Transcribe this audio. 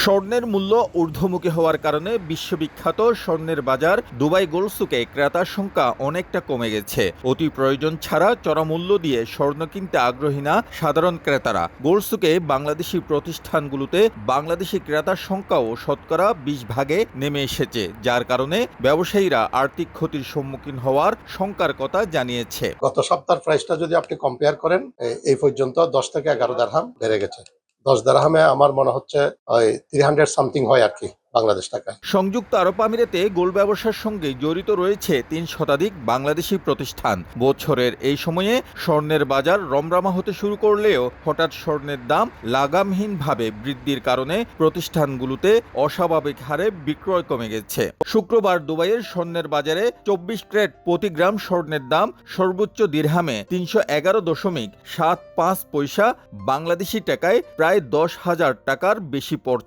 স্বর্ণের মূল্য ঊর্ধ্বমুখী হওয়ার কারণে বিশ্ববিখ্যাত স্বর্ণের বাজার দুবাই গোল্ড সুকে ক্রেতার সংখ্যা অনেকটা কমে গেছে। অতি প্রয়োজন ছাড়া চড়া মূল্য দিয়ে স্বর্ণ কিনতে আগ্রহী না সাধারণ ক্রেতারা। গোল্ড সুকে বাংলাদেশি প্রতিষ্ঠানগুলোতে বাংলাদেশি ক্রেতার সংখ্যাও শতকরা 20 ভাগে নেমে এসেছে, যার কারণে ব্যবসায়ীরা আর্থিক ক্ষতির সম্মুখীন হওয়ার শঙ্কার কথা জানিয়েছে। গত সপ্তাহের প্রাইসটা যদি আপনি কম্পেয়ার করেন, এই পর্যন্ত 10 থেকে 11 দিরহাম বেড়ে গেছে। 10 দিরহামে আমার মনে হচ্ছে 300 সামথিং হয় আর কি বাংলাদেশ টাকায়। সংযুক্ত আরব আমিরাতে গোল্ড ব্যবসার সঙ্গে জড়িত রয়েছে 3 শতাধিক বাংলাদেশি প্রতিষ্ঠান। বছরের এই সময়ে স্বর্ণের বাজার রমরমা হতে শুরু করলেও হঠাৎ স্বর্ণের দাম লাগামহীনভাবে বৃদ্ধির কারণে প্রতিষ্ঠানগুলোতে অস্বাভাবিক হারে বিক্রয় কমে গেছে। শুক্রবার দুবাইয়ের স্বর্ণের বাজারে 24 ক্যারেট প্রতি গ্রাম স্বর্ণের দাম সর্বোচ্চ দিরহামে 311.75 পয়সা, বাংলাদেশি টাকায় প্রায় 10,000 টাকার বেশি পড়ছে।